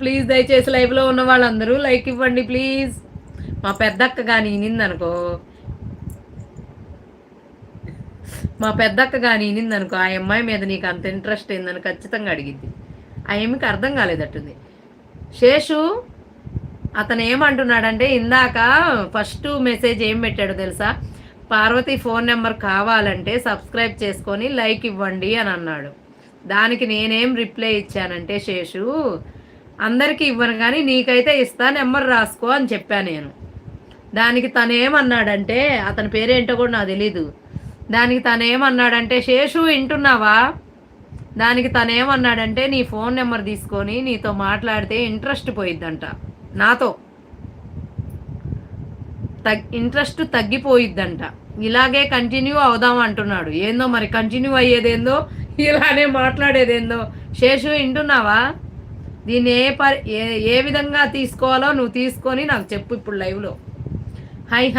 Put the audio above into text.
Please దయచేసి లైవ్లో ఉన్న వాళ్ళందరూ లైక్ ఇవ్వండి ప్లీజ్. మా పెద్దక్క కానీ ఇనిందనుకో, ఆ అమ్మాయి మీద నీకు అంత ఇంట్రెస్ట్ ఏందని ఖచ్చితంగా అడిగిద్ది. ఆ ఏమికి అర్థం కాలేదట్టుంది. శేషు అతను ఏమంటున్నాడంటే, ఇందాక ఫస్ట్ మెసేజ్ ఏం పెట్టాడో తెలుసా? పార్వతి ఫోన్ నెంబర్ కావాలంటే సబ్స్క్రైబ్ చేసుకొని లైక్ ఇవ్వండి అని అన్నాడు. దానికి నేనేం రిప్లై ఇచ్చానంటే, శేషు అందరికీ ఇవ్వను కానీ నీకైతే ఇస్తా, నెంబర్ రాసుకో అని చెప్పాను నేను. దానికి తనేమన్నాడంటే, అతని పేరేంటో కూడా నాకు తెలీదు. దానికి తనేమన్నాడంటే, శేషు వింటున్నావా? దానికి తనేమన్నాడంటే, నీ ఫోన్ నెంబర్ తీసుకొని నీతో మాట్లాడితే ఇంట్రెస్ట్ పోయిద్దంట, నాతో ఇంట్రెస్ట్ తగ్గిపోయిద్దంట, ఇలాగే కంటిన్యూ అవుదాం అంటున్నాడు. ఏందో మరి కంటిన్యూ అయ్యేదేందో, ఇలానే మాట్లాడేదేందో. శేషు వింటున్నావా? దీన్ని ఏ విధంగా తీసుకోవాలో నువ్వు తీసుకొని నాకు చెప్పు ఇప్పుడు లైవ్లో. Hi hello.